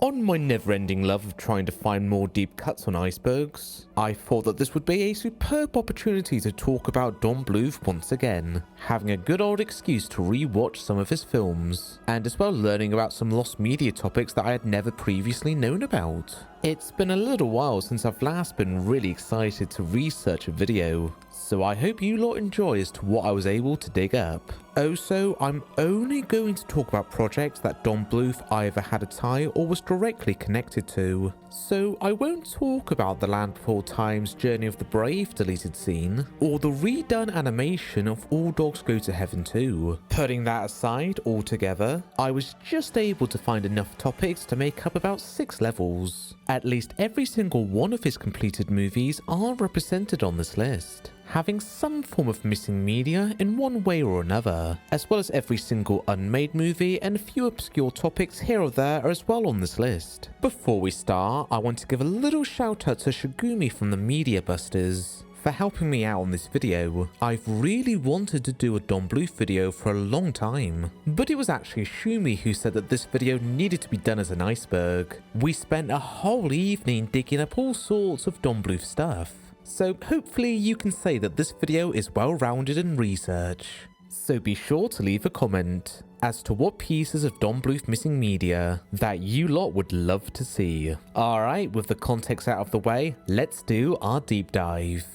On my never-ending love of trying to find more deep cuts on icebergs, I thought that this would be a superb opportunity to talk about Don Bluth once again, having a good old excuse to re-watch some of his films, and as well learning about some lost media topics that I had never previously known about. It's been a little while since I've last been really excited to research a video, so I hope you lot enjoy as to what I was able to dig up. Also, I'm only going to talk about projects that Don Bluth either had a tie or was directly connected to. So I won't talk about the Land Before Time's Journey of the Brave deleted scene, or the redone animation of All Dogs Go to Heaven 2. Putting that aside altogether, I was just able to find enough topics to make up about 6 levels. At least every single one of his completed movies are represented on this list, having some form of missing media in one way or another, as well as every single unmade movie and a few obscure topics here or there as well on this list. Before we start, I want to give a little shout out to Shigumi from the Media Busters for helping me out on this video. I've really wanted to do a Don Bluth video for a long time, but it was actually Shumi who said that this video needed to be done as an iceberg. We spent a whole evening digging up all sorts of Don Bluth stuff, so hopefully you can say that this video is well rounded in research. So be sure to leave a comment as to what pieces of Don Bluth missing media that you lot would love to see. Alright, with the context out of the way, let's do our deep dive.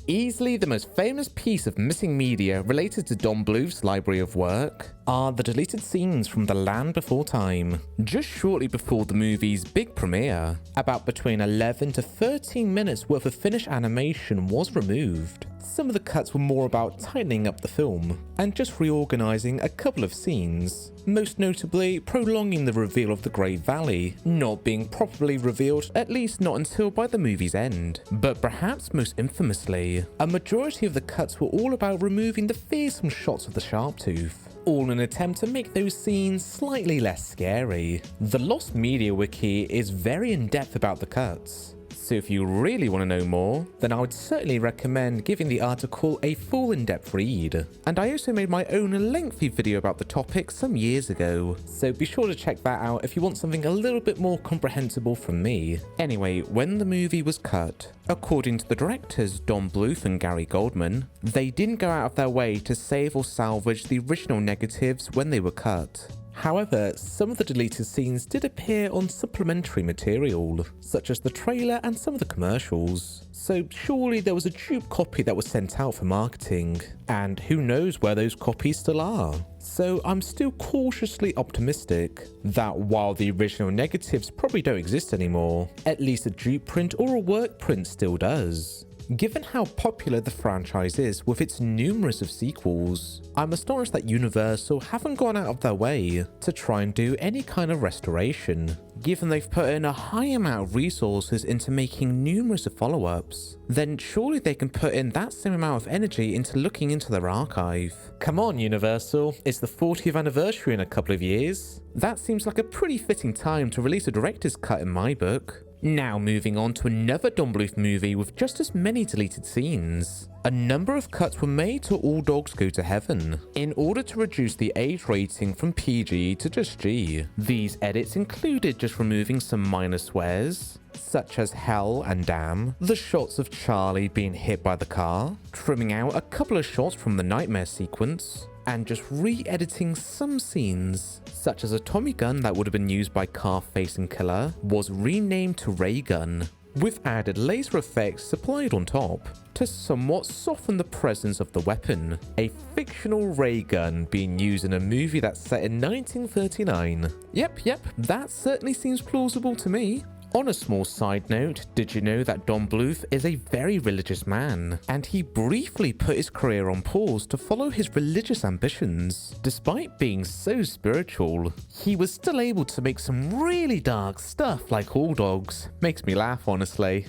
Easily the most famous piece of missing media related to Don Bluth's library of work are the deleted scenes from The Land Before Time, just shortly before the movie's big premiere. About between 11 to 13 minutes worth of finished animation was removed. Some of the cuts were more about tightening up the film and just reorganizing a couple of scenes, most notably prolonging the reveal of the Great Valley, not being properly revealed, at least not until by the movie's end. But perhaps most infamously, a majority of the cuts were all about removing the fearsome shots of the Sharptooth, all in an attempt to make those scenes slightly less scary. The Lost Media Wiki is very in-depth about the cuts, so if you really want to know more, then I would certainly recommend giving the article a full in-depth read. And I also made my own lengthy video about the topic some years ago, so be sure to check that out if you want something a little bit more comprehensible from me. Anyway, when the movie was cut, according to the directors Don Bluth and Gary Goldman, they didn't go out of their way to save or salvage the original negatives when they were cut. However, some of the deleted scenes did appear on supplementary material, such as the trailer and some of the commercials, so surely there was a dupe copy that was sent out for marketing, and who knows where those copies still are. So I'm still cautiously optimistic that while the original negatives probably don't exist anymore, at least a dupe print or a work print still does. Given how popular the franchise is with its numerous of sequels, I'm astonished that Universal haven't gone out of their way to try and do any kind of restoration. Given they've put in a high amount of resources into making numerous of follow-ups, then surely they can put in that same amount of energy into looking into their archive. Come on Universal, it's the 40th anniversary in a couple of years. That seems like a pretty fitting time to release a director's cut in my book. Now moving on to another Don Bluth movie with just as many deleted scenes. A number of cuts were made to All Dogs Go to Heaven in order to reduce the age rating from PG to just G. These edits included just removing some minor swears, such as hell and damn, the shots of Charlie being hit by the car, trimming out a couple of shots from the nightmare sequence, and just re-editing some scenes, such as a Tommy gun that would have been used by Carface and Killer was renamed to Ray Gun, with added laser effects supplied on top to somewhat soften the presence of the weapon, a fictional ray gun being used in a movie that's set in 1939. Yep, that certainly seems plausible to me. On a small side note, did you know that Don Bluth is a very religious man, and he briefly put his career on pause to follow his religious ambitions? Despite being so spiritual, he was still able to make some really dark stuff like All Dogs. Makes me laugh, honestly.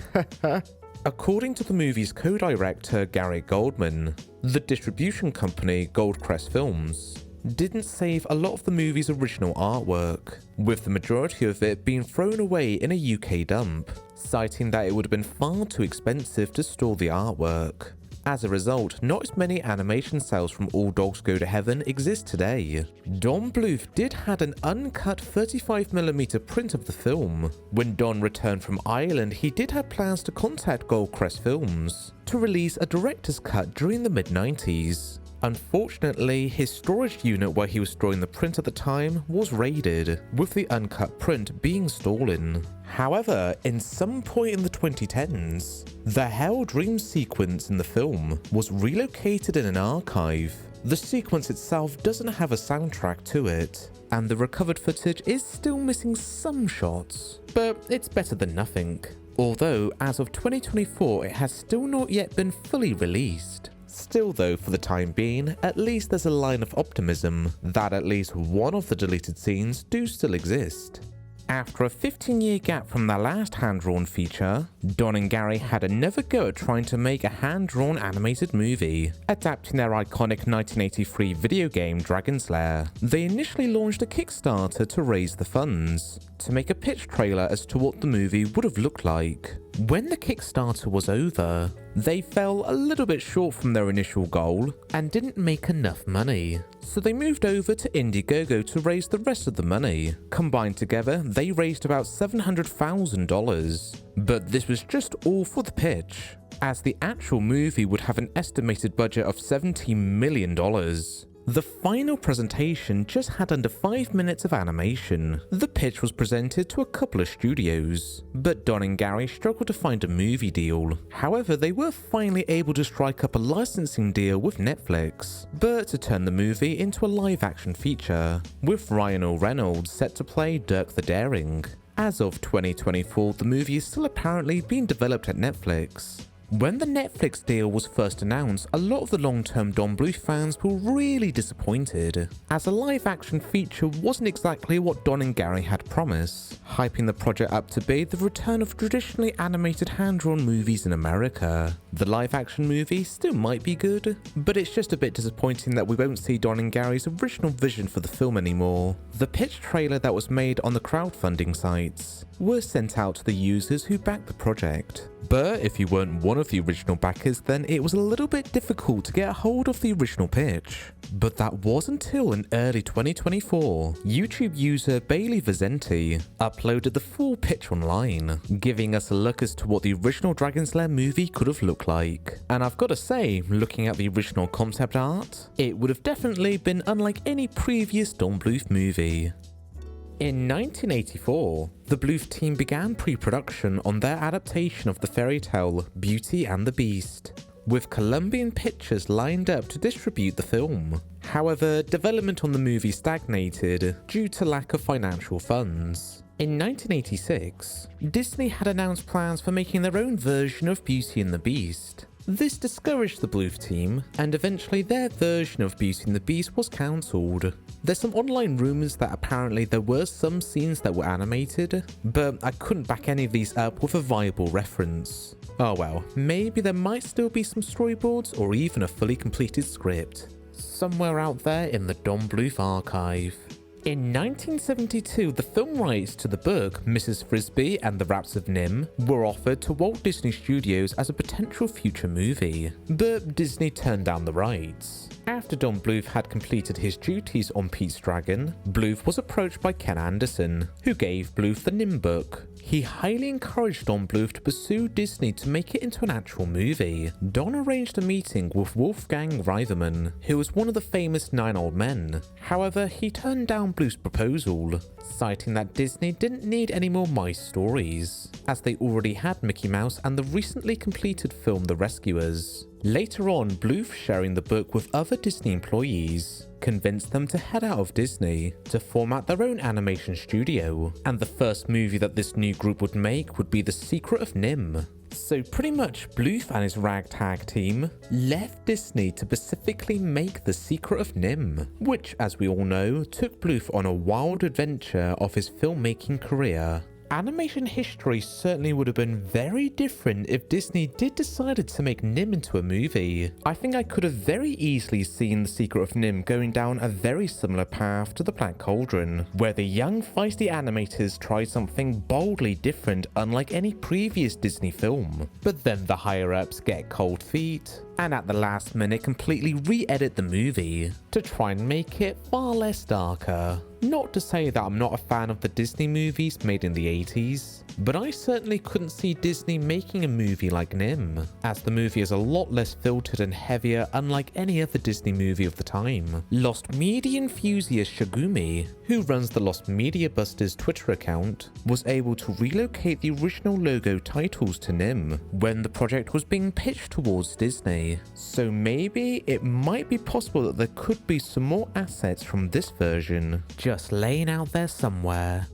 According to the movie's co-director Gary Goldman, the distribution company Goldcrest Films didn't save a lot of the movie's original artwork, with the majority of it being thrown away in a UK dump, citing that it would have been far too expensive to store the artwork. As a result, not as many animation cells from All Dogs Go to Heaven exist today. Don Bluth did had an uncut 35mm print of the film. When Don returned from Ireland, he did have plans to contact Goldcrest Films to release a director's cut during the mid-90s. Unfortunately, his storage unit where he was storing the print at the time was raided, with the uncut print being stolen. However, in some point in the 2010s, the Hell Dream sequence in the film was relocated in an archive. The sequence itself doesn't have a soundtrack to it, and the recovered footage is still missing some shots, but it's better than nothing. Although, as of 2024, it has still not yet been fully released. Still though, for the time being, at least there's a line of optimism that at least one of the deleted scenes do still exist. After a 15-year gap from their last hand-drawn feature, Don and Gary had another go at trying to make a hand-drawn animated movie, adapting their iconic 1983 video game Dragon's Lair. They initially launched a Kickstarter to raise the funds, to make a pitch trailer as to what the movie would have looked like. When the Kickstarter was over, they fell a little bit short from their initial goal and didn't make enough money. So they moved over to Indiegogo to raise the rest of the money. Combined together, they raised about $700,000. But this was just all for the pitch, as the actual movie would have an estimated budget of $17 million. The final presentation just had under 5 minutes of animation. The pitch was presented to a couple of studios, but Don and Gary struggled to find a movie deal. However, they were finally able to strike up a licensing deal with Netflix, but to turn the movie into a live-action feature, with Ryan Reynolds set to play Dirk the Daring. As of 2024, the movie is still apparently being developed at Netflix. When the Netflix deal was first announced, a lot of the long-term Don Bluth fans were really disappointed, as a live-action feature wasn't exactly what Don and Gary had promised, hyping the project up to be the return of traditionally animated hand-drawn movies in America. The live-action movie still might be good, but it's just a bit disappointing that we won't see Don and Gary's original vision for the film anymore. The pitch trailer that was made on the crowdfunding sites were sent out to the users who backed the project. But if you weren't one of the original backers, then it was a little bit difficult to get a hold of the original pitch. But that was until in early 2024, YouTube user Bailey Vicente uploaded the full pitch online, giving us a look as to what the original Dragon's Lair movie could have looked like. And I've got to say, looking at the original concept art, it would have definitely been unlike any previous Don Bluth movie. In 1984, the Bluth team began pre-production on their adaptation of the fairy tale Beauty and the Beast, with Columbian Pictures lined up to distribute the film. However, development on the movie stagnated due to lack of financial funds. In 1986, Disney had announced plans for making their own version of Beauty and the Beast. This discouraged the Bluth team, and eventually their version of Beauty and the Beast was cancelled. There's some online rumours that apparently there were some scenes that were animated, but I couldn't back any of these up with a viable reference. Oh well, maybe there might still be some storyboards or even a fully completed script, somewhere out there in the Don Bluth archive. In 1972, the film rights to the book Mrs. Frisby and the Raps of NIMH were offered to Walt Disney Studios as a potential future movie, but Disney turned down the rights. After Don Bluth had completed his duties on Pete's Dragon, Bluth was approached by Ken Anderson, who gave Bluth the NIMH book. He highly encouraged Don Bluth to pursue Disney to make it into an actual movie. Don arranged a meeting with Wolfgang Reitherman, who was one of the famous 9 Old Men. However, he turned down Bluth's proposal, citing that Disney didn't need any more mice stories, as they already had Mickey Mouse and the recently completed film The Rescuers. Later on, Bluth, sharing the book with other Disney employees, convinced them to head out of Disney to format their own animation studio, and the first movie that this new group would make would be The Secret of NIMH. So pretty much Bluth and his ragtag team left Disney to specifically make The Secret of NIMH, which, as we all know, took Bluth on a wild adventure of his filmmaking career. Animation history certainly would have been very different if Disney did decide to make NIMH into a movie. I think I could have very easily seen The Secret of NIMH going down a very similar path to The Black Cauldron, where the young feisty animators tried something boldly different unlike any previous Disney film. But then the higher-ups get cold feet, and at the last minute completely re-edit the movie to try and make it far less darker. Not to say that I'm not a fan of the Disney movies made in the 80s, but I certainly couldn't see Disney making a movie like NIMH, as the movie is a lot less filtered and heavier unlike any other Disney movie of the time. Lost Media enthusiast Shigumi, who runs the Lost Media Busters Twitter account, was able to relocate the original logo titles to NIMH when the project was being pitched towards Disney. So maybe it might be possible that there could be some more assets from this version just laying out there somewhere.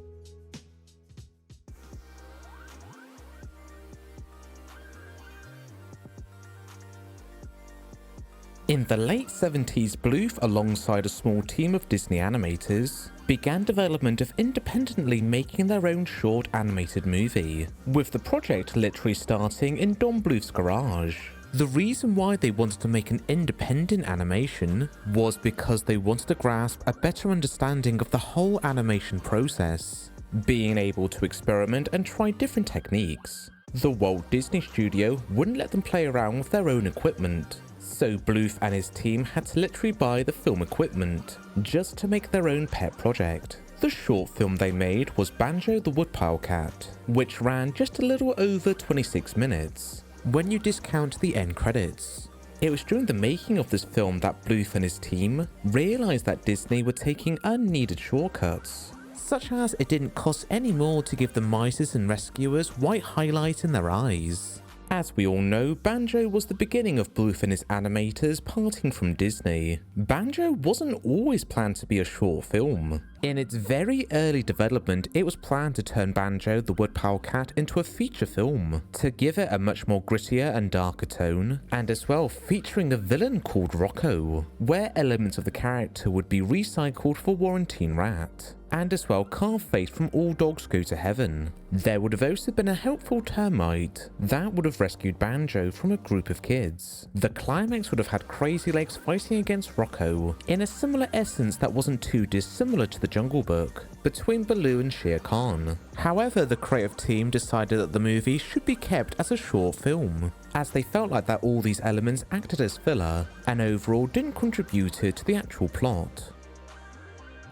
In the late 70s, Bluth, alongside a small team of Disney animators, began development of independently making their own short animated movie, with the project literally starting in Don Bluth's garage. The reason why they wanted to make an independent animation was because they wanted to grasp a better understanding of the whole animation process, being able to experiment and try different techniques. The Walt Disney Studio wouldn't let them play around with their own equipment, so Bluth and his team had to literally buy the film equipment just to make their own pet project. The short film they made was Banjo the Woodpile Cat, which ran just a little over 26 minutes. When you discount the end credits. It was during the making of this film that Bluth and his team realised that Disney were taking unneeded shortcuts, such as it didn't cost any more to give the mices and rescuers white highlight in their eyes. As we all know, Banjo was the beginning of Bluth and his animators parting from Disney. Banjo wasn't always planned to be a short film. In its very early development, it was planned to turn Banjo the Woodpile Cat into a feature film, to give it a much more grittier and darker tone, and as well featuring a villain called Rocco, where elements of the character would be recycled for Warranteen Rat, and as well carved face from All Dogs Go to Heaven. There would have also been a helpful termite that would have rescued Banjo from a group of kids. The climax would have had Crazy Legs fighting against Rocco, in a similar essence that wasn't too dissimilar to the Jungle Book, between Baloo and Shere Khan. However, the creative team decided that the movie should be kept as a short film, as they felt like that all these elements acted as filler, and overall didn't contribute to the actual plot.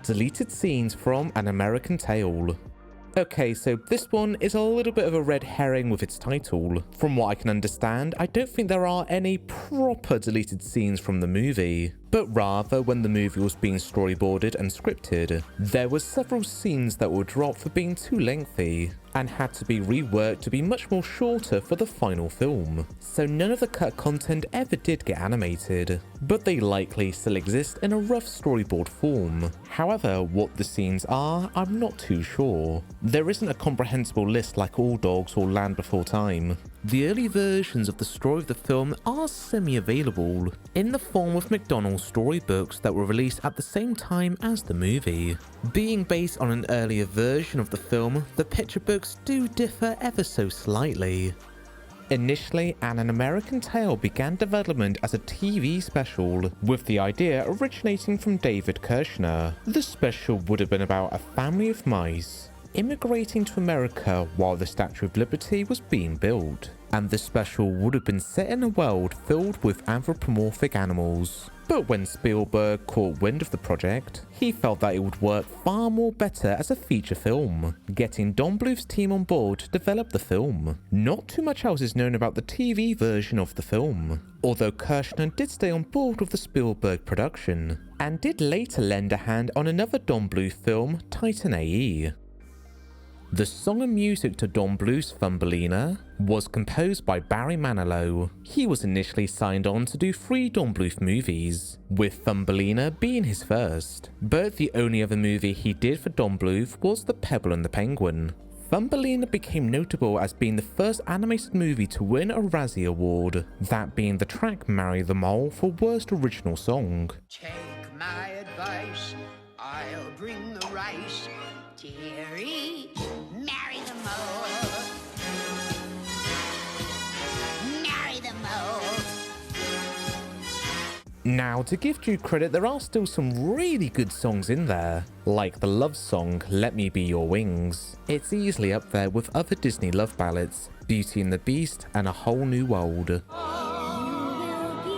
Deleted scenes from An American Tail. Okay, so this one is a little bit of a red herring with its title. From what I can understand, I don't think there are any proper deleted scenes from the movie, but rather when the movie was being storyboarded and scripted, there were several scenes that were dropped for being too lengthy and had to be reworked to be much more shorter for the final film. So none of the cut content ever did get animated, but they likely still exist in a rough storyboard form. However, what the scenes are, I'm not too sure. There isn't a comprehensible list like All Dogs or Land Before Time. The early versions of the story of the film are semi-available, in the form of McDonald storybooks that were released at the same time as the movie. Being based on an earlier version of the film, the picture books do differ ever so slightly. Initially, An American Tail began development as a TV special, with the idea originating from David Kirshner. The special would have been about a family of mice immigrating to America while the Statue of Liberty was being built, and the special would have been set in a world filled with anthropomorphic animals. But when Spielberg caught wind of the project, he felt that it would work far more better as a feature film, getting Don Bluth's team on board to develop the film. Not too much else is known about the TV version of the film, although Kirshner did stay on board with the Spielberg production, and did later lend a hand on another Don Bluth film, Titan AE. The song and music to Don Bluth's Thumbelina was composed by Barry Manilow. He was initially signed on to do 3 Don Bluth movies, with Thumbelina being his first, but the only other movie he did for Don Bluth was The Pebble and Penguin. Thumbelina became notable as being the first animated movie to win a Razzie Award, that being the track Marry the Mole for Worst Original Song. Take my advice, I'll bring the rice. Dearie, marry the mole. Marry the mole. Now, to give due credit, there are still some really good songs in there, like the love song Let Me Be Your Wings. It's easily up there with other Disney love ballads, Beauty and the Beast and A Whole New World. You will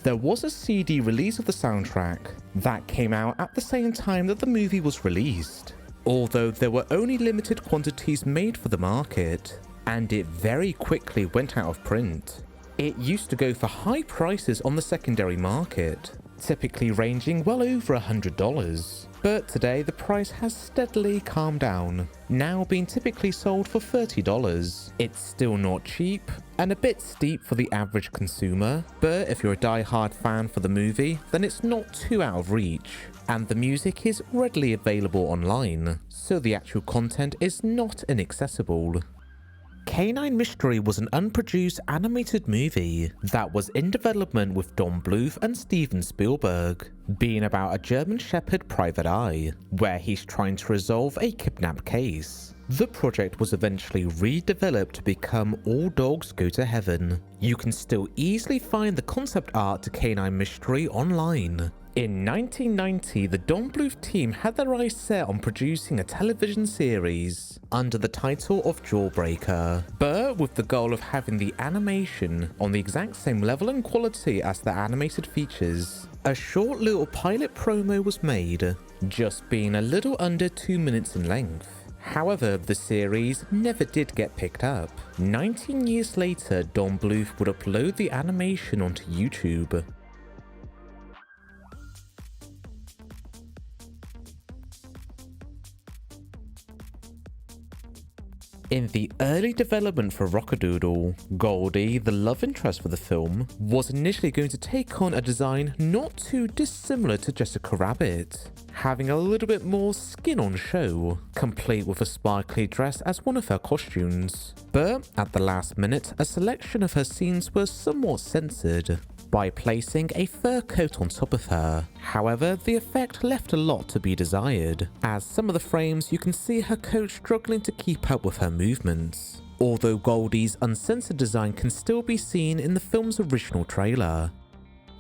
there was a CD release of the soundtrack that came out at the same time that the movie was released, although there were only limited quantities made for the market, and it very quickly went out of print. It used to go for high prices on the secondary market, typically ranging well over $100, but today the price has steadily calmed down, now being typically sold for $30. It's still not cheap, and a bit steep for the average consumer, but if you're a die-hard fan for the movie, then it's not too out of reach, and the music is readily available online, so the actual content is not inaccessible. Canine Mystery was an unproduced animated movie that was in development with Don Bluth and Steven Spielberg, being about a German Shepherd private eye, where he's trying to resolve a kidnap case. The project was eventually redeveloped to become All Dogs Go to Heaven. You can still easily find the concept art to Canine Mystery online. In 1990, the Don Bluth team had their eyes set on producing a television series under the title of Jawbreaker, but with the goal of having the animation on the exact same level and quality as the animated features. A short little pilot promo was made, just being a little under 2 minutes in length. However, the series never did get picked up. 19 years later, Don Bluth would upload the animation onto YouTube. In the early development for Rock-a-Doodle, Goldie, the love interest for the film, was initially going to take on a design not too dissimilar to Jessica Rabbit, having a little bit more skin on show, complete with a sparkly dress as one of her costumes. But at the last minute, a selection of her scenes were somewhat censored by placing a fur coat on top of her. However, the effect left a lot to be desired, as some of the frames you can see her coat struggling to keep up with her movements, although Goldie's uncensored design can still be seen in the film's original trailer.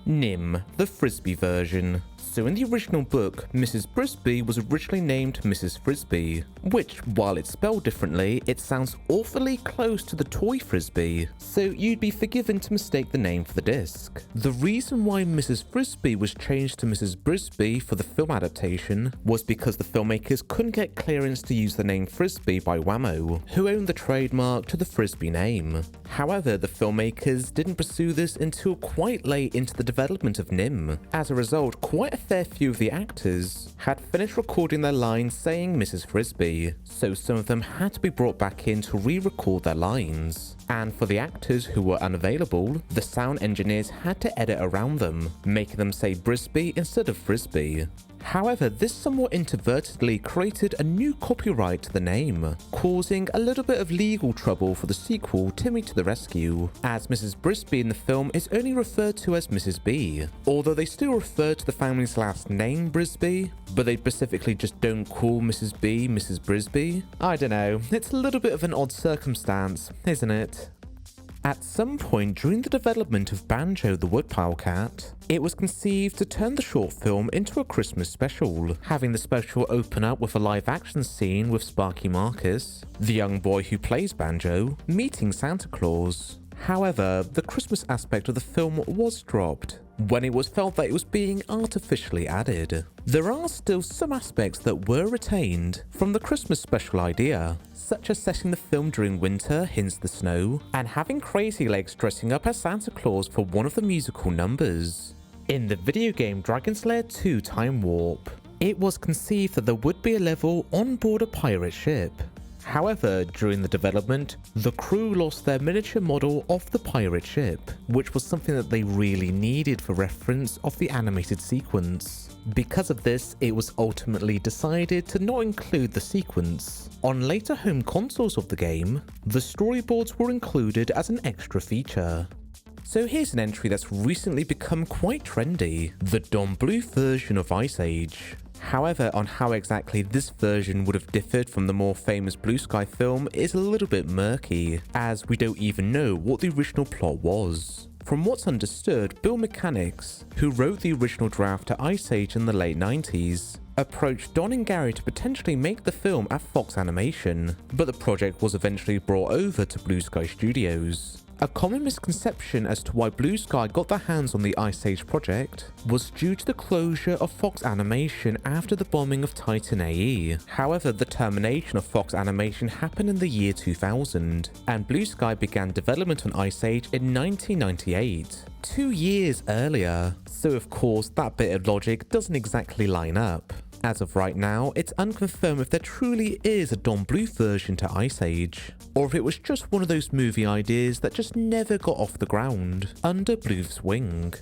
NIMH, the Frisbee version. So in the original book, Mrs. Frisbee was originally named Mrs. Frisbee, which, while it's spelled differently, it sounds awfully close to the toy Frisbee, so you'd be forgiven to mistake the name for the disc. The reason why Mrs. Frisbee was changed to Mrs. Brisbee for the film adaptation was because the filmmakers couldn't get clearance to use the name Frisbee by Wham-O, who owned the trademark to the Frisbee name. However, the filmmakers didn't pursue this until quite late into the development of NIMH. As a result, quite a fair few of the actors had finished recording their lines saying Mrs. Frisbee, so some of them had to be brought back in to re-record their lines. And for the actors who were unavailable, the sound engineers had to edit around them, making them say Brisbee instead of Frisbee. However, this somewhat inadvertently created a new copyright to the name, causing a little bit of legal trouble for the sequel Timmy to the Rescue, as Mrs. Brisbee in the film is only referred to as Mrs. B, although they still refer to the family's last name Brisbee, but they specifically just don't call Mrs. B Mrs. Brisbee. I don't know, it's a little bit of an odd circumstance, isn't it? At some point during the development of Banjo the Woodpile Cat, it was conceived to turn the short film into a Christmas special, having the special open up with a live action scene with Sparky Marcus, the young boy who plays Banjo, meeting Santa Claus. However, the Christmas aspect of the film was dropped when it was felt that it was being artificially added. There are still some aspects that were retained from the Christmas special idea, such as setting the film during winter, hence the snow, and having Crazy Legs dressing up as Santa Claus for one of the musical numbers. In the video game Dragon's Lair 2 Time Warp, it was conceived that there would be a level on board a pirate ship. However, during the development, the crew lost their miniature model of the pirate ship, which was something that they really needed for reference of the animated sequence. Because of this, it was ultimately decided to not include the sequence. On later home consoles of the game, the storyboards were included as an extra feature. So here's an entry that's recently become quite trendy, the Don Bluth version of Ice Age. However, on how exactly this version would have differed from the more famous Blue Sky film is a little bit murky, as we don't even know what the original plot was. From what's understood, Bill Mechanics, who wrote the original draft to Ice Age in the late 90s, approached Don and Gary to potentially make the film at Fox Animation, but the project was eventually brought over to Blue Sky Studios. A common misconception as to why Blue Sky got their hands on the Ice Age project was due to the closure of Fox Animation after the bombing of Titan AE. However, the termination of Fox Animation happened in the year 2000, and Blue Sky began development on Ice Age in 1998, 2 years earlier. So of course that bit of logic doesn't exactly line up. As of right now, it's unconfirmed if there truly is a Don Bluth version to Ice Age, or if it was just one of those movie ideas that just never got off the ground under Bluth's wing.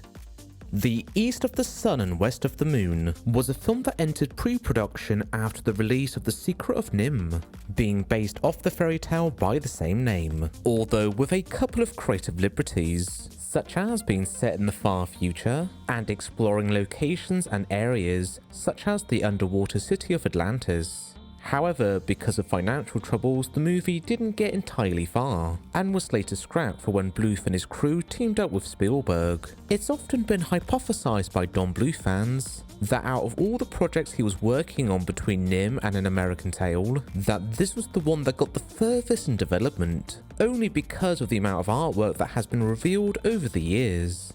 The East of the Sun and West of the Moon was a film that entered pre-production after the release of The Secret of NIMH, being based off the fairy tale by the same name, although with a couple of creative liberties, such as being set in the far future and exploring locations and areas such as the underwater city of Atlantis. However, because of financial troubles, the movie didn't get entirely far, and was later scrapped for when Bluth and his crew teamed up with Spielberg. It's often been hypothesized by Don Bluth fans that out of all the projects he was working on between NIMH and An American Tail, that this was the one that got the furthest in development, only because of the amount of artwork that has been revealed over the years.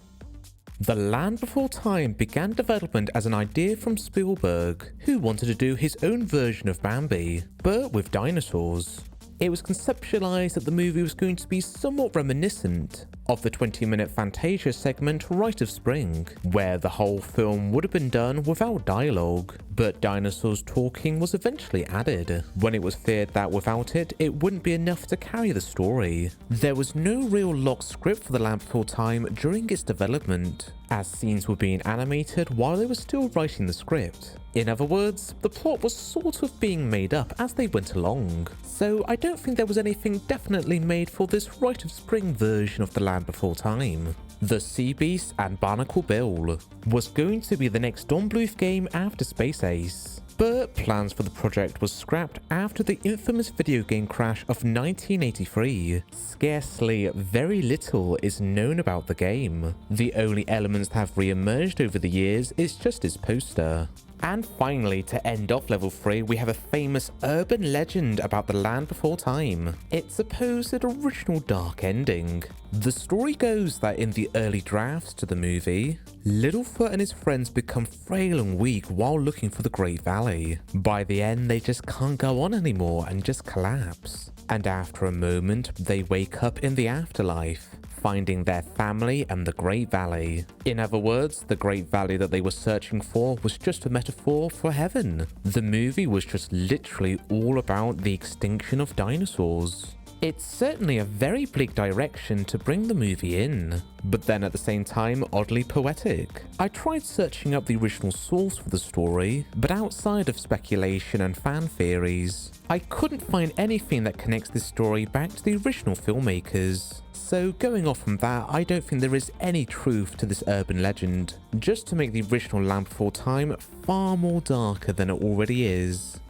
The Land Before Time began development as an idea from Spielberg, who wanted to do his own version of Bambi, but with dinosaurs. It was conceptualized that the movie was going to be somewhat reminiscent of the 20-minute Fantasia segment Rite of Spring, where the whole film would have been done without dialogue, but dinosaurs talking was eventually added, when it was feared that without it, it wouldn't be enough to carry the story. There was no real locked script for The Land Before Time during its development, as scenes were being animated while they were still writing the script. In other words, the plot was sort of being made up as they went along, so I don't think there was anything definitely made for this Rite of Spring version of The Land Before Time. The Sea Beast and Barnacle Bill was going to be the next Don Bluth game after Space Ace, but plans for the project was scrapped after the infamous video game crash of 1983. Scarcely very little is known about the game. The only elements that have re-emerged over the years is just its poster. And finally, to end off level 3, we have a famous urban legend about the Land Before Time. Its supposed original dark ending. The story goes that in the early drafts to the movie, Littlefoot and his friends become frail and weak while looking for the Great Valley. By the end, they just can't go on anymore and just collapse. And after a moment, they wake up in the afterlife, finding their family and the Great Valley. In other words, the Great Valley that they were searching for was just a metaphor for heaven. The movie was just literally all about the extinction of dinosaurs. It's certainly a very bleak direction to bring the movie in, but then at the same time oddly poetic. I tried searching up the original source for the story, but outside of speculation and fan theories, I couldn't find anything that connects this story back to the original filmmakers. So going off from that, I don't think there is any truth to this urban legend, just to make the original Land Before Time far more darker than it already is.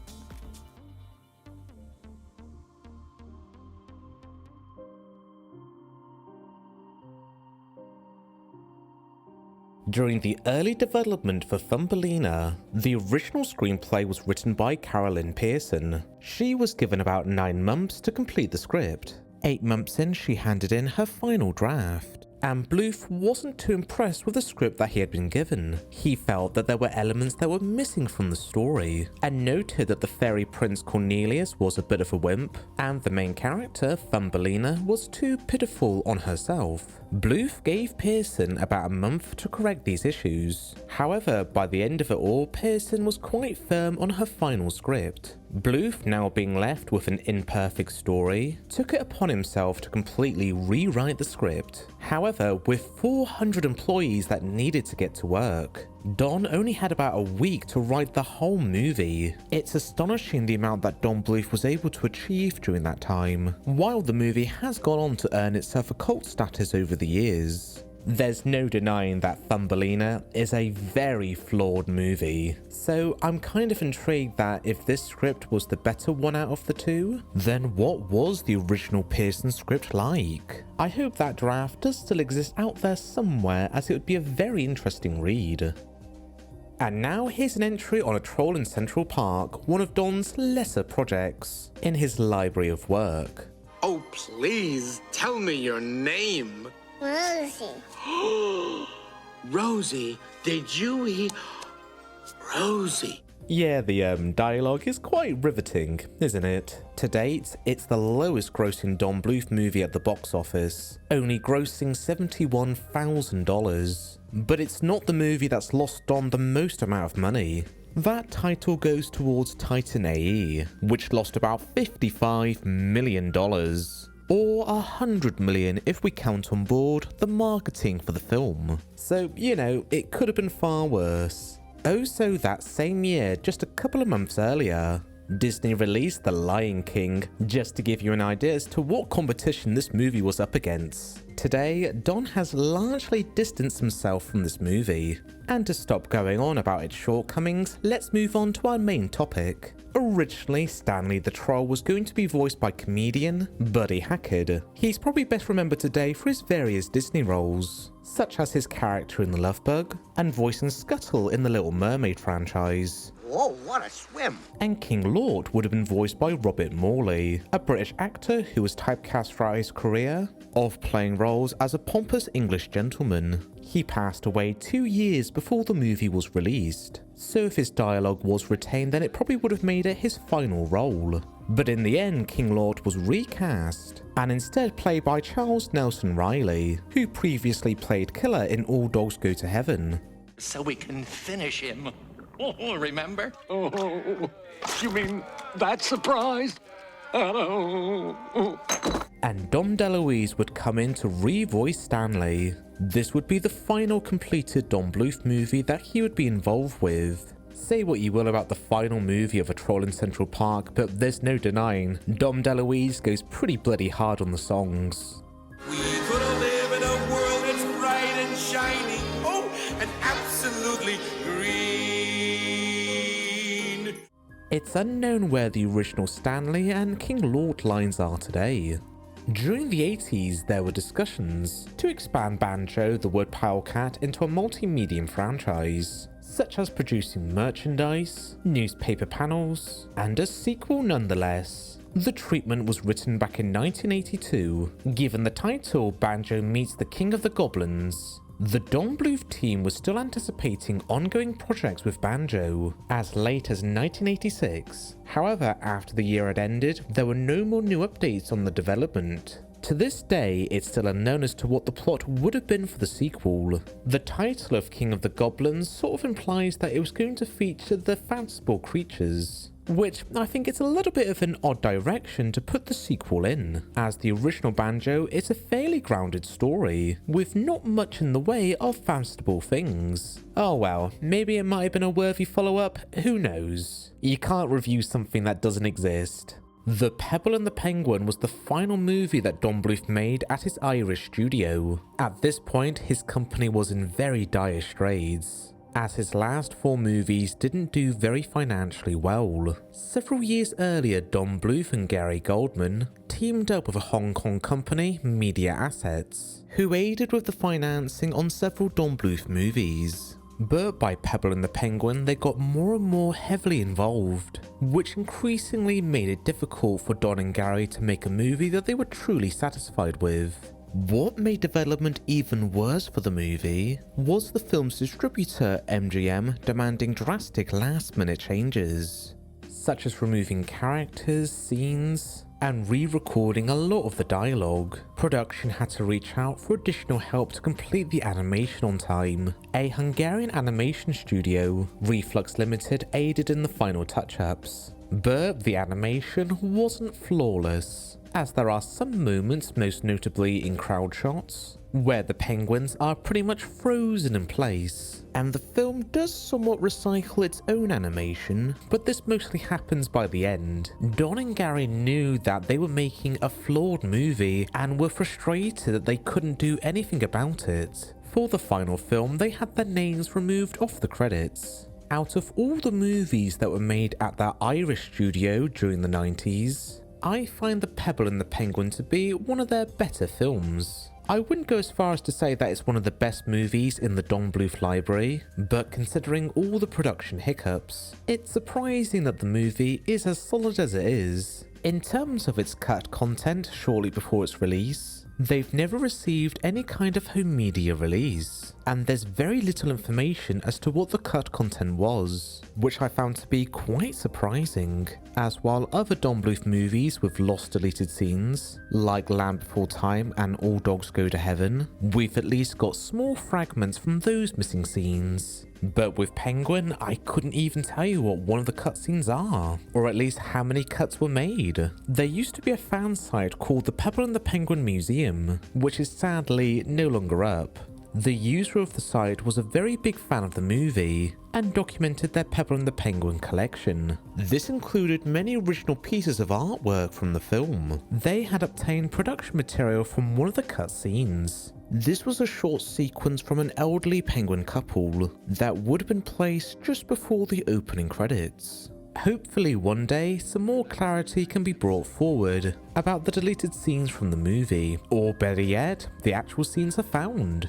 During the early development for Thumbelina, the original screenplay was written by Carolyn Pearson. She was given about 9 months to complete the script. 8 months in, she handed in her final draft. And Bluth wasn't too impressed with the script that he had been given. He felt that there were elements that were missing from the story, and noted that the fairy prince Cornelius was a bit of a wimp, and the main character, Thumbelina, was too pitiful on herself. Bluth gave Pearson about a month to correct these issues. However, by the end of it all, Pearson was quite firm on her final script. Bluth, now being left with an imperfect story, took it upon himself to completely rewrite the script. However, with 400 employees that needed to get to work, Don only had about a week to write the whole movie. It's astonishing the amount that Don Bluth was able to achieve during that time, while the movie has gone on to earn itself a cult status over the years. There's no denying that Thumbelina is a very flawed movie, so I'm kind of intrigued that if this script was the better one out of the two, then what was the original Pearson script like? I hope that draft does still exist out there somewhere, as it would be a very interesting read. And now here's an entry on a troll in Central Park, one of Don's lesser projects, in his library of work. Oh, Please tell me your name. Rosie. Rosie, did you hear? Rosie. Yeah, the dialogue is quite riveting, isn't it? To date, it's the lowest grossing Don Bluth movie at the box office, only grossing $71,000. But it's not the movie that's lost Don the most amount of money. That title goes towards Titan AE, which lost about $55 million. Or $100 million if we count on board the marketing for the film. So, you know, it could have been far worse. Also that same year, just a couple of months earlier, Disney released The Lion King, just to give you an idea as to what competition this movie was up against. Today, Don has largely distanced himself from this movie. And to stop going on about its shortcomings, let's move on to our main topic. Originally, Stanley the Troll was going to be voiced by comedian Buddy Hackett. He's probably best remembered today for his various Disney roles, such as his character in The Love Bug, and voicing Scuttle in the Little Mermaid franchise. Whoa, what a swim! And King Lord would have been voiced by Robert Morley, a British actor who was typecast throughout his career of playing roles as a pompous English gentleman. He passed away 2 years before the movie was released, so if his dialogue was retained then it probably would have made it his final role. But in the end, King Lord was recast, and instead played by Charles Nelson Riley, who previously played Killer in All Dogs Go to Heaven. So we can finish him. Oh, remember? Oh, you mean that surprise? Hello. And Dom DeLuise would come in to re-voice Stanley. This would be the final completed Don Bluth movie that he would be involved with. Say what you will about the final movie of A Troll in Central Park, but there's no denying, Dom DeLuise goes pretty bloody hard on the songs. We could live in a world that's bright and shiny, oh, and absolutely green. It's unknown where the original Stanley and King Lord lines are today. During the 80s, there were discussions to expand Banjo the Woodpile Cat into a multi-medium franchise, such as producing merchandise, newspaper panels, and a sequel nonetheless. The treatment was written back in 1982, given the title Banjo Meets the King of the Goblins. The Don Bluth team was still anticipating ongoing projects with Banjo as late as 1986. However, after the year had ended, there were no more new updates on the development. To this day, it's still unknown as to what the plot would have been for the sequel. The title of King of the Goblins sort of implies that it was going to feature the fanciful creatures, which I think it's a little bit of an odd direction to put the sequel in, as the original Banjo is a fairly grounded story, with not much in the way of fanciful things. Oh well, maybe it might have been a worthy follow-up, who knows? You can't review something that doesn't exist. The Pebble and the Penguin was the final movie that Don Bluth made at his Irish studio. At this point, his company was in very dire straits, as his last 4 movies didn't do very financially well. Several years earlier, Don Bluth and Gary Goldman teamed up with a Hong Kong company, Media Assets, who aided with the financing on several Don Bluth movies. But by Pebble and the Penguin, they got more and more heavily involved, which increasingly made it difficult for Don and Gary to make a movie that they were truly satisfied with. What made development even worse for the movie was the film's distributor, MGM, demanding drastic last-minute changes, such as removing characters, scenes, and re-recording a lot of the dialogue. Production had to reach out for additional help to complete the animation on time. A Hungarian animation studio, Reflux Limited, aided in the final touch-ups. But the animation wasn't flawless, as there are some moments, most notably in crowd shots, where the penguins are pretty much frozen in place, and the film does somewhat recycle its own animation, but this mostly happens by the end. Don and Gary knew that they were making a flawed movie and were frustrated that they couldn't do anything about it. For the final film, they had their names removed off the credits. Out of all the movies that were made at that Irish studio during the 90s, I find The Pebble and the Penguin to be one of their better films. I wouldn't go as far as to say that it's one of the best movies in the Don Bluth library, but considering all the production hiccups, it's surprising that the movie is as solid as it is. In terms of its cut content shortly before its release, they've never received any kind of home media release, and there's very little information as to what the cut content was, which I found to be quite surprising, as while other Don Bluth movies with lost deleted scenes, like Land Before Time and All Dogs Go to Heaven, we've at least got small fragments from those missing scenes. But with Penguin, I couldn't even tell you what one of the cutscenes are, or at least how many cuts were made. There used to be a fan site called the Pebble and Penguin Museum, which is sadly no longer up. The user of the site was a very big fan of the movie and documented their Pebble and Penguin collection. This included many original pieces of artwork from the film. They had obtained production material from one of the cutscenes. This was a short sequence from an elderly penguin couple that would have been placed just before the opening credits. Hopefully one day some more clarity can be brought forward about the deleted scenes from the movie, or better yet, the actual scenes are found.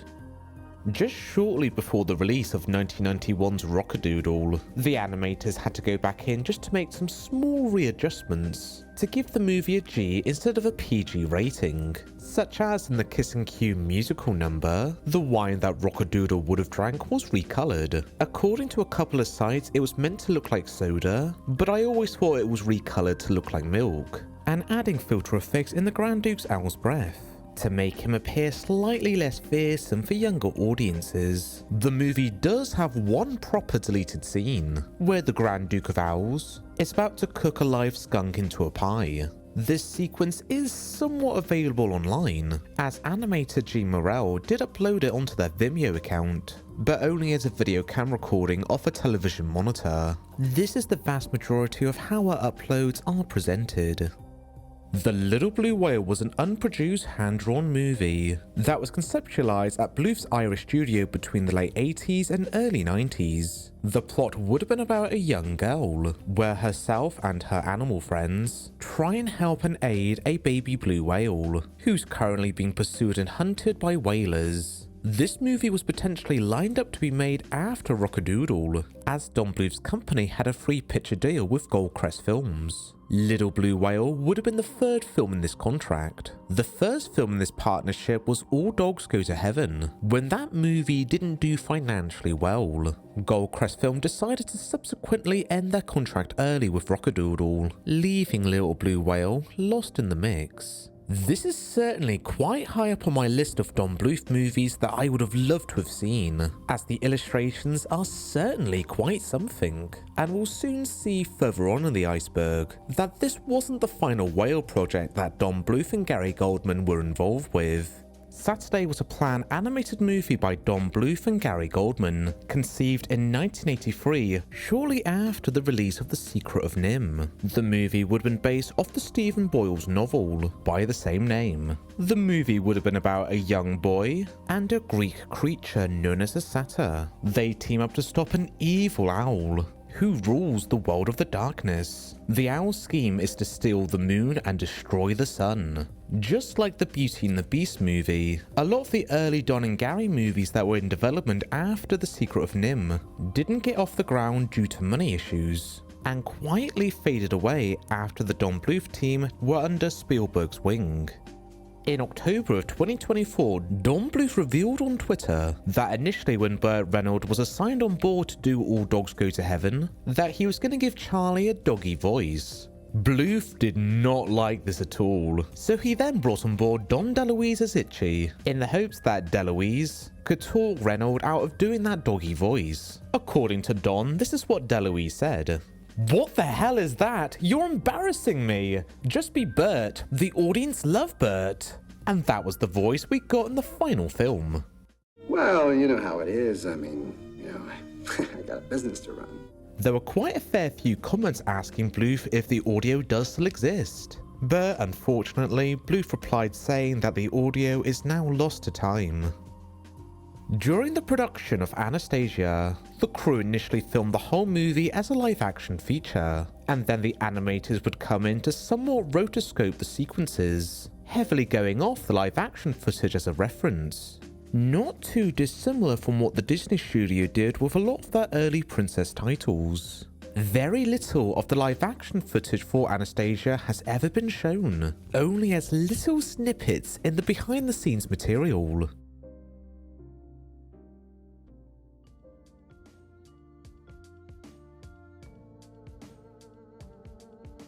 Just shortly before the release of 1991's Rock-a-Doodle, the animators had to go back in just to make some small readjustments to give the movie a G instead of a PG rating, such as in the Kiss and Cue musical number, the wine that Rock-a-Doodle would have drank was recolored. According to a couple of sites, it was meant to look like soda, but I always thought it was recolored to look like milk, and adding filter effects in the Grand Duke's owl's breath to make him appear slightly less fearsome for younger audiences. The movie does have one proper deleted scene, where the Grand Duke of Owls is about to cook a live skunk into a pie. This sequence is somewhat available online, as animator G. Morrell did upload it onto their Vimeo account, but only as a video cam recording off a television monitor. This is the vast majority of how our uploads are presented. The Little Blue Whale was an unproduced hand-drawn movie that was conceptualized at Bluth's Irish studio between the late 80s and early 90s. The plot would have been about a young girl, where herself and her animal friends try and help and aid a baby blue whale, who's currently being pursued and hunted by whalers. This movie was potentially lined up to be made after Rock-a-Doodle, as Don Bluth's company had a free picture deal with Goldcrest Films. Little Blue Whale would have been the third film in this contract. The first film in this partnership was All Dogs Go to Heaven. When that movie didn't do financially well, Goldcrest Film decided to subsequently end their contract early with Rock-a-Doodle, leaving Little Blue Whale lost in the mix. This is certainly quite high up on my list of Don Bluth movies that I would have loved to have seen, as the illustrations are certainly quite something, and we'll soon see further on in the iceberg that this wasn't the final whale project that Don Bluth and Gary Goldman were involved with. Satyrday was a planned animated movie by Don Bluth and Gary Goldman, conceived in 1983, shortly after the release of The Secret of NIMH. The movie would have been based off the Stephen Boyle's novel by the same name. The movie would have been about a young boy and a Greek creature known as a satyr. They team up to stop an evil owl who rules the world of the darkness. The owl's scheme is to steal the moon and destroy the sun. Just like the Beauty and the Beast movie, a lot of the early Don and Gary movies that were in development after The Secret of NIMH didn't get off the ground due to money issues, and quietly faded away after the Don Bluth team were under Spielberg's wing. In October of 2024, Don Bluth revealed on Twitter that initially when Burt Reynolds was assigned on board to do All Dogs Go to Heaven, that he was going to give Charlie a doggy voice. Bluth did not like this at all, so he then brought on board Don DeLuise as Itchy, in the hopes that DeLuise could talk Reynolds out of doing that doggy voice. According to Don, this is what DeLuise said. "What the hell is that? You're embarrassing me. Just be Bert. The audience love Bert." And that was the voice we got in the final film. Well, you know how it is. I got a business to run. There were quite a fair few comments asking Bluth if the audio does still exist. But unfortunately, Bluth replied saying that the audio is now lost to time. During the production of Anastasia, the crew initially filmed the whole movie as a live-action feature, and then the animators would come in to somewhat rotoscope the sequences, heavily going off the live-action footage as a reference. Not too dissimilar from what the Disney studio did with a lot of their early princess titles. Very little of the live action footage for Anastasia has ever been shown, only as little snippets in the behind the scenes material.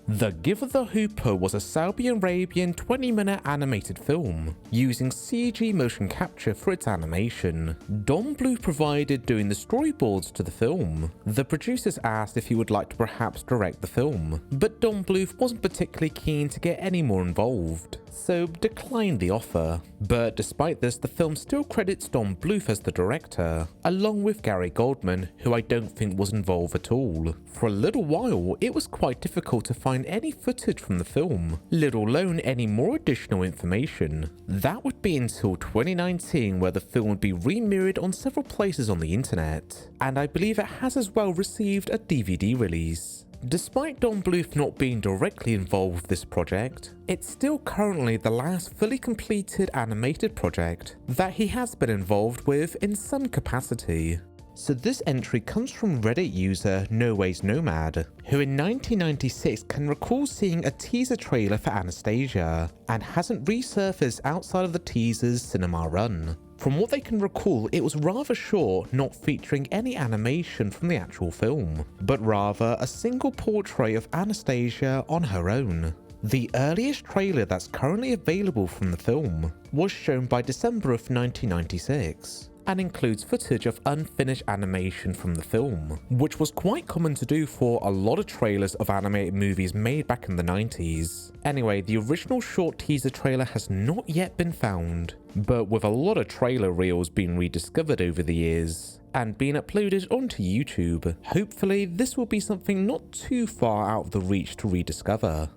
The Giver the Hoopoe was a Saudi Arabian 20-minute animated film, using CG motion capture for its animation. Don Bluth provided doing the storyboards to the film. The producers asked if he would like to perhaps direct the film, but Don Bluth wasn't particularly keen to get any more involved, so declined the offer. But despite this, the film still credits Don Bluth as the director, along with Gary Goldman, who I don't think was involved at all. For a little while, it was quite difficult to find any footage from the film, let alone any more additional information. That would be until 2019, where the film would be remirrored on several places on the internet, and I believe it has as well received a DVD release. Despite Don Bluth not being directly involved with this project, it's still currently the last fully completed animated project that he has been involved with in some capacity. So this entry comes from Reddit user NoWays Nomad, who in 1996 can recall seeing a teaser trailer for Anastasia, and hasn't resurfaced outside of the teaser's cinema run. From what they can recall, it was rather short, not featuring any animation from the actual film, but rather a single portrait of Anastasia on her own. The earliest trailer that's currently available from the film was shown by December of 1996, and includes footage of unfinished animation from the film, which was quite common to do for a lot of trailers of animated movies made back in the 90s. Anyway, the original short teaser trailer has not yet been found, but with a lot of trailer reels being rediscovered over the years and being uploaded onto YouTube, hopefully this will be something not too far out of the reach to rediscover.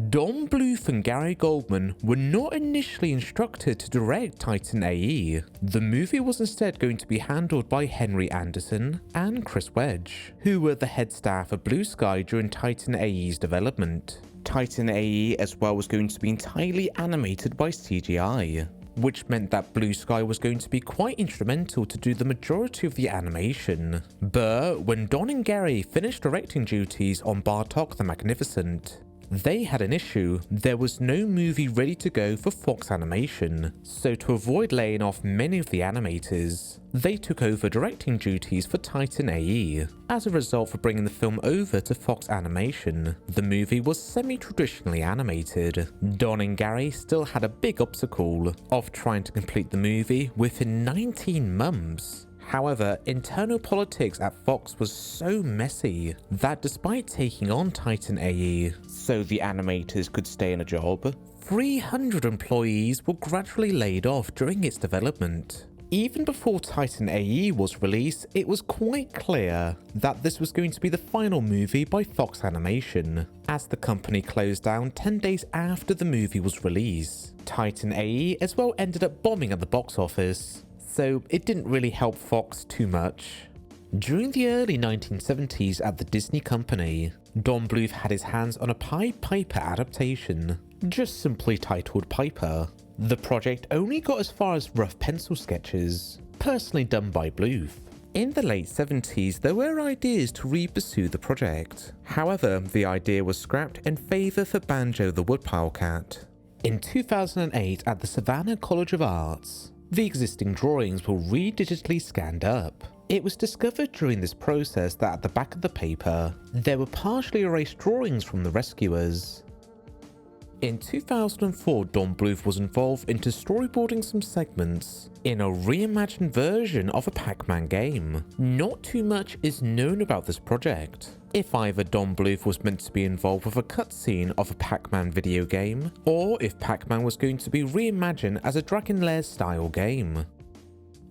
Don Bluth and Gary Goldman were not initially instructed to direct Titan AE. The movie was instead going to be handled by Henry Anderson and Chris Wedge, who were the head staff of Blue Sky during Titan AE's development. Titan AE as well was going to be entirely animated by CGI, which meant that Blue Sky was going to be quite instrumental to do the majority of the animation. But when Don and Gary finished directing duties on Bartok the Magnificent, they had an issue. There was no movie ready to go for Fox Animation, so to avoid laying off many of the animators, they took over directing duties for Titan AE. As a result for bringing the film over to Fox Animation, the movie was semi-traditionally animated. Don and Gary still had a big obstacle of trying to complete the movie within 19 months. However, internal politics at Fox was so messy that despite taking on Titan AE so the animators could stay in a job, 300 employees were gradually laid off during its development. Even before Titan AE was released, it was quite clear that this was going to be the final movie by Fox Animation, as the company closed down 10 days after the movie was released. Titan AE as well ended up bombing at the box office, so it didn't really help Fox too much. During the early 1970s at the Disney Company, Don Bluth had his hands on a Pied Piper adaptation, just simply titled Piper. The project only got as far as rough pencil sketches, personally done by Bluth. In the late 70s, there were ideas to re-pursue the project. However, the idea was scrapped in favour for Banjo the Woodpile Cat. In 2008 at the Savannah College of Arts, the existing drawings were re-digitally scanned up. It was discovered during this process that at the back of the paper, there were partially erased drawings from the rescuers. In 2004, Don Bluth was involved into storyboarding some segments in a reimagined version of a Pac-Man game. Not too much is known about this project. If either Don Bluth was meant to be involved with a cutscene of a Pac-Man video game, or if Pac-Man was going to be reimagined as a Dragon Lair style game.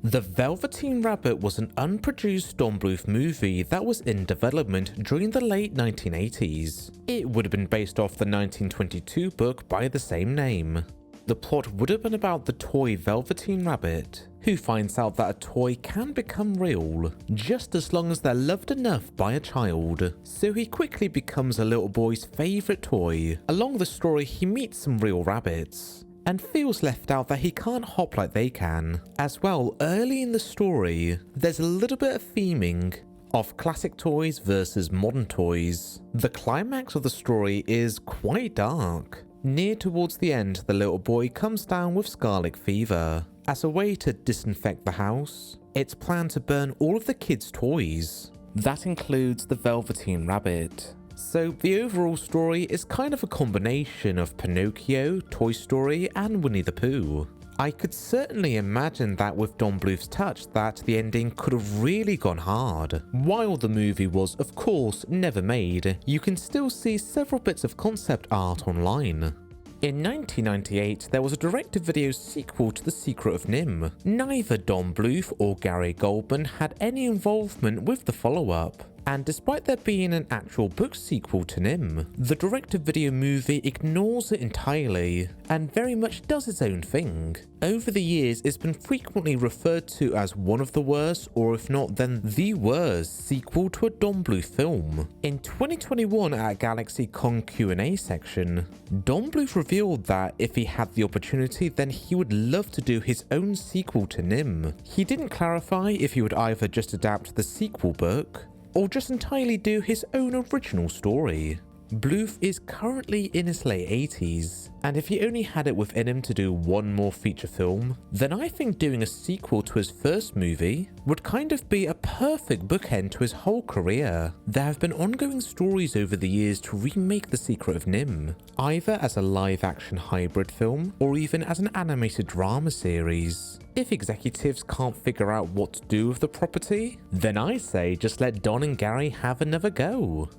The Velveteen Rabbit was an unproduced Don Bluth movie that was in development during the late 1980s. It would have been based off the 1922 book by the same name. The plot would have been about the toy Velveteen Rabbit, who finds out that a toy can become real, just as long as they're loved enough by a child. So he quickly becomes a little boy's favourite toy. Along the story, he meets some real rabbits, and feels left out that he can't hop like they can. As well, early in the story, there's a little bit of theming of classic toys versus modern toys. The climax of the story is quite dark. Near towards the end, the little boy comes down with scarlet fever. As a way to disinfect the house, it's planned to burn all of the kids' toys. That includes the Velveteen Rabbit. So the overall story is kind of a combination of Pinocchio, Toy Story, and Winnie the Pooh. I could certainly imagine that with Don Bluth's touch that the ending could have really gone hard. While the movie was, of course, never made, you can still see several bits of concept art online. In 1998, there was a direct-to-video sequel to The Secret of NIMH. Neither Don Bluth or Gary Goldman had any involvement with the follow-up. And despite there being an actual book sequel to NIMH, the direct-to-video movie ignores it entirely, and very much does its own thing. Over the years, it's been frequently referred to as one of the worst, or if not then the worst, sequel to a Don Bluth film. In 2021 at GalaxyCon Q&A section, Don Bluth revealed that if he had the opportunity then he would love to do his own sequel to NIMH. He didn't clarify if he would either just adapt the sequel book, or just entirely do his own original story. Bluth is currently in his late 80s, and if he only had it within him to do one more feature film, then I think doing a sequel to his first movie would kind of be a perfect bookend to his whole career. There have been ongoing stories over the years to remake The Secret of NIMH, either as a live-action hybrid film or even as an animated drama series. If executives can't figure out what to do with the property, then I say just let Don and Gary have another go.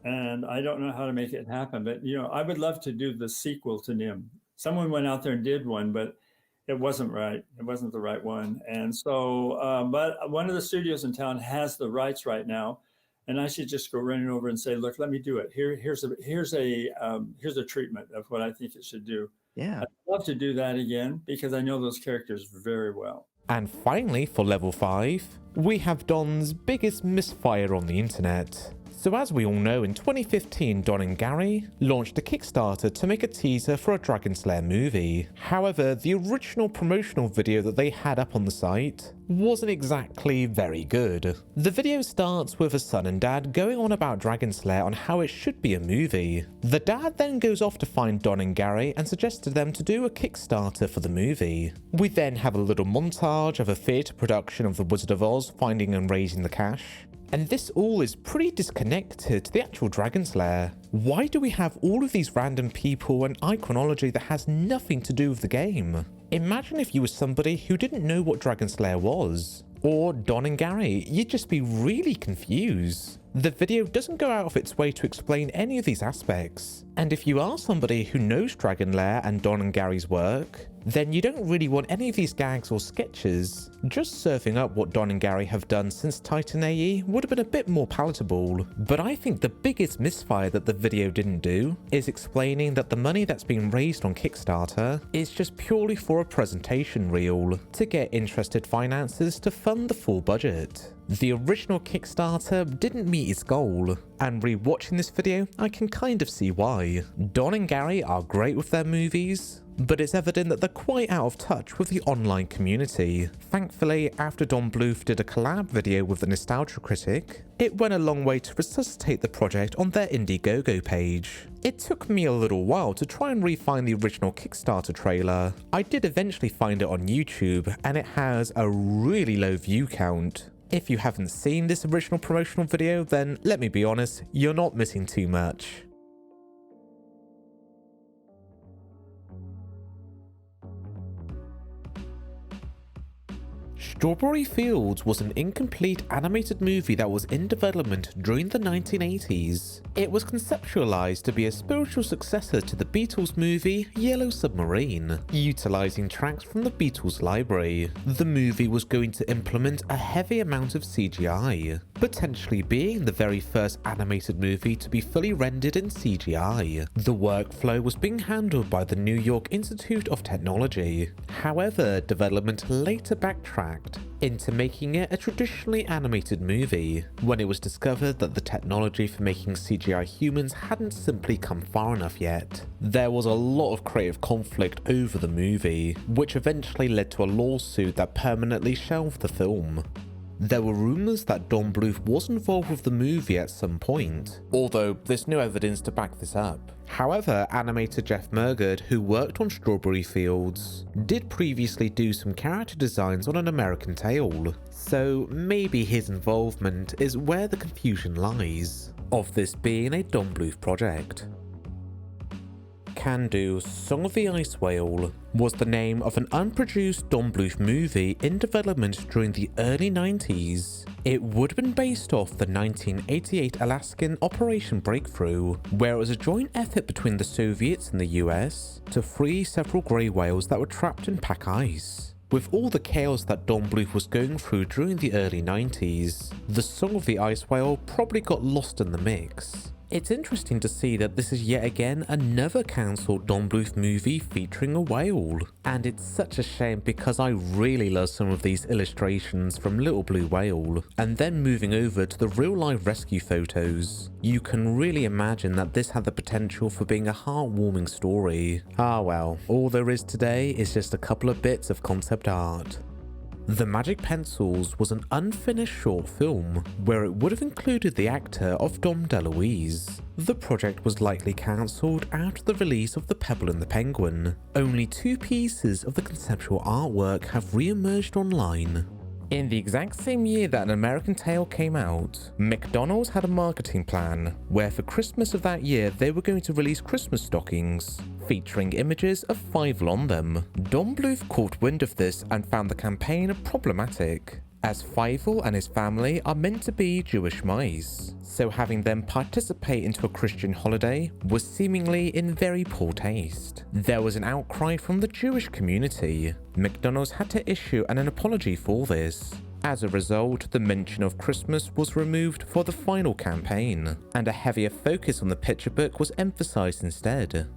And I don't know how to make it happen, but I would love to do the sequel to NIMH. Someone went out there and did one, but it wasn't right. It wasn't the right one. And so, but one of the studios in town has the rights right now, and I should just go running over and say, look, let me do it. Here's a treatment of what I think it should do. Yeah, I'd love to do that again because I know those characters very well. And finally, for level 5, we have Don's biggest misfire on the internet. So as we all know, in 2015, Don and Gary launched a Kickstarter to make a teaser for a Dragon Slayer movie. However, the original promotional video that they had up on the site wasn't exactly very good. The video starts with a son and dad going on about Dragon Slayer on how it should be a movie. The dad then goes off to find Don and Gary and suggests to them to do a Kickstarter for the movie. We then have a little montage of a theatre production of The Wizard of Oz finding and raising the cash. And this all is pretty disconnected to the actual Dragon Slayer. Why do we have all of these random people and iconology that has nothing to do with the game? Imagine if you were somebody who didn't know what Dragon Slayer was. Or Don and Gary, you'd just be really confused. The video doesn't go out of its way to explain any of these aspects. And if you are somebody who knows Dragon Lair and Don and Gary's work, then you don't really want any of these gags or sketches. Just serving up what Don and Gary have done since Titan AE would have been a bit more palatable. But I think the biggest misfire that the video didn't do is explaining that the money that's been raised on Kickstarter is just purely for a presentation reel to get interested financiers to fund the full budget. The original Kickstarter didn't meet its goal, and rewatching this video, I can kind of see why. Don and Gary are great with their movies, but it's evident that they're quite out of touch with the online community. Thankfully, after Don Bluth did a collab video with the Nostalgia Critic, it went a long way to resuscitate the project on their Indiegogo page. It took me a little while to try and re-find the original Kickstarter trailer. I did eventually find it on YouTube, and it has a really low view count. If you haven't seen this original promotional video, then let me be honest, you're not missing too much. Strawberry Fields was an incomplete animated movie that was in development during the 1980s. It was conceptualized to be a spiritual successor to the Beatles movie Yellow Submarine, utilizing tracks from the Beatles library. The movie was going to implement a heavy amount of CGI, potentially being the very first animated movie to be fully rendered in CGI. The workflow was being handled by the New York Institute of Technology. However, development later backtracked into making it a traditionally animated movie, when it was discovered that the technology for making CGI humans hadn't simply come far enough yet. There was a lot of creative conflict over the movie, which eventually led to a lawsuit that permanently shelved the film. There were rumours that Don Bluth was involved with the movie at some point, although there's no evidence to back this up. However, animator Jeff Mergard, who worked on Strawberry Fields, did previously do some character designs on An American Tail, so maybe his involvement is where the confusion lies, of this being a Don Bluth project. Can Do's Song of the Ice Whale was the name of an unproduced Don Bluth movie in development during the early 90s. It would have been based off the 1988 Alaskan Operation Breakthrough, where it was a joint effort between the Soviets and the US to free several grey whales that were trapped in pack ice. With all the chaos that Don Bluth was going through during the early 90s, the Song of the Ice Whale probably got lost in the mix. It's interesting to see that this is yet again another cancelled Don Bluth movie featuring a whale. And it's such a shame because I really love some of these illustrations from Little Blue Whale. And then moving over to the real life rescue photos, you can really imagine that this had the potential for being a heartwarming story. Ah well, all there is today is just a couple of bits of concept art. The Magic Pencils was an unfinished short film where it would have included the actor of Dom DeLuise. The project was likely cancelled after the release of The Pebble and the Penguin. Only 2 pieces of the conceptual artwork have re-emerged online. In the exact same year that An American Tail came out, McDonald's had a marketing plan where for Christmas of that year they were going to release Christmas stockings featuring images of Fievel on them. Don Bluth caught wind of this and found the campaign problematic, as Fievel and his family are meant to be Jewish mice, so having them participate into a Christian holiday was seemingly in very poor taste. There was an outcry from the Jewish community. McDonald's had to issue an apology for this. As a result, the mention of Christmas was removed for the final campaign, and a heavier focus on the picture book was emphasized instead.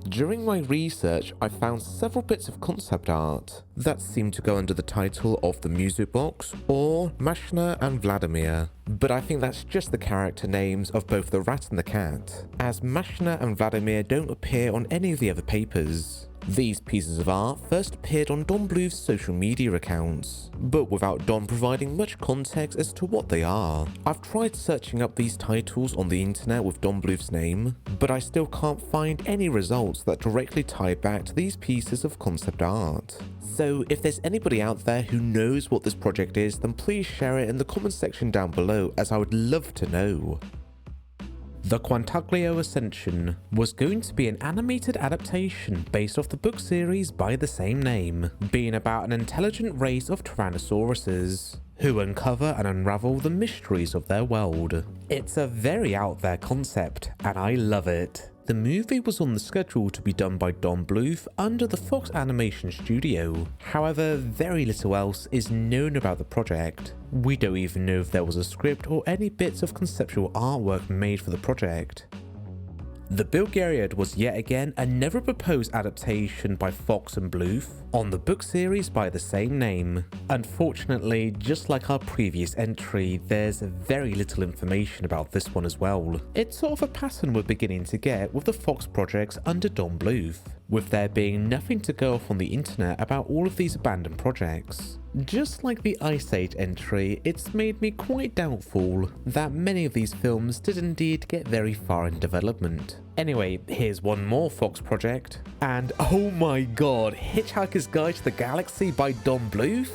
During my research, I found several bits of concept art that seemed to go under the title of The Music Box or Mashna and Vladimir, but I think that's just the character names of both the rat and the cat, as Mashna and Vladimir don't appear on any of the other papers. These pieces of art first appeared on Don Bluth's social media accounts, but without Don providing much context as to what they are. I've tried searching up these titles on the internet with Don Bluth's name, but I still can't find any results that directly tie back to these pieces of concept art. So if there's anybody out there who knows what this project is, then please share it in the comment section down below, as I would love to know. The Quintaglio Ascension was going to be an animated adaptation based off the book series by the same name, being about an intelligent race of Tyrannosauruses who uncover and unravel the mysteries of their world. It's a very out there concept, and I love it. The movie was on the schedule to be done by Don Bluth under the Fox Animation Studio. However, very little else is known about the project. We don't even know if there was a script or any bits of conceptual artwork made for the project. The Belgariad was yet again another proposed adaptation by Fox and Bluth on the book series by the same name. Unfortunately, just like our previous entry, there's very little information about this one as well. It's sort of a pattern we're beginning to get with the Fox projects under Don Bluth, with there being nothing to go off on the internet about all of these abandoned projects. Just like the Ice Age entry, it's made me quite doubtful that many of these films did indeed get very far in development. Anyway, here's one more Fox project, and oh my god, Hitchhiker's Guide to the Galaxy by Don Bluth?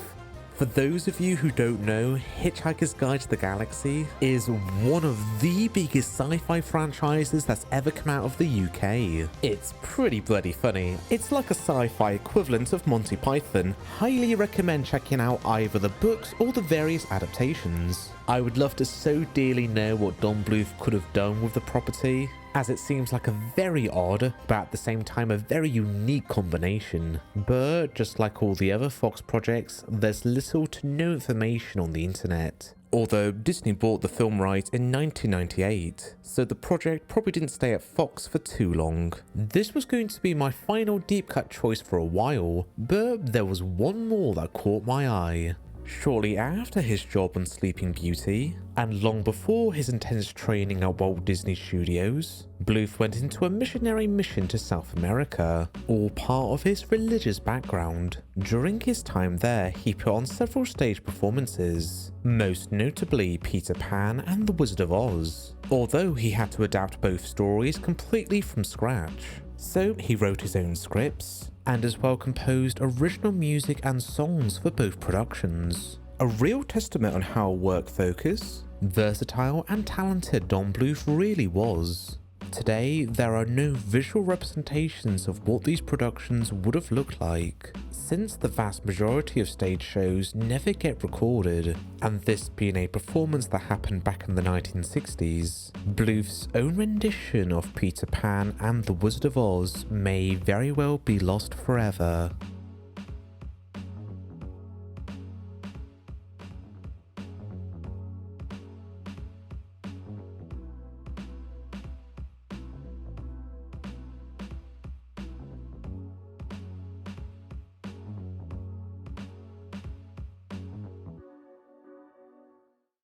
For those of you who don't know, Hitchhiker's Guide to the Galaxy is one of the biggest sci-fi franchises that's ever come out of the UK. It's pretty bloody funny. It's like a sci-fi equivalent of Monty Python. Highly recommend checking out either the books or the various adaptations. I would love to so dearly know what Don Bluth could have done with the property, as it seems like a very odd, but at the same time a very unique combination. But just like all the other Fox projects, there's little to no information on the internet. Although Disney bought the film rights in 1998, so the project probably didn't stay at Fox for too long. This was going to be my final deep cut choice for a while, but there was one more that caught my eye. Shortly after his job on Sleeping Beauty, and long before his intense training at Walt Disney Studios, Bluth went into a missionary mission to South America, all part of his religious background. During his time there, he put on several stage performances, most notably Peter Pan and The Wizard of Oz, although he had to adapt both stories completely from scratch. So he wrote his own scripts, and as well composed original music and songs for both productions. A real testament on how work-focused, versatile and talented Don Bluth really was. Today, there are no visual representations of what these productions would have looked like, since the vast majority of stage shows never get recorded, and this being a performance that happened back in the 1960s, Bluth's own rendition of Peter Pan and The Wizard of Oz may very well be lost forever.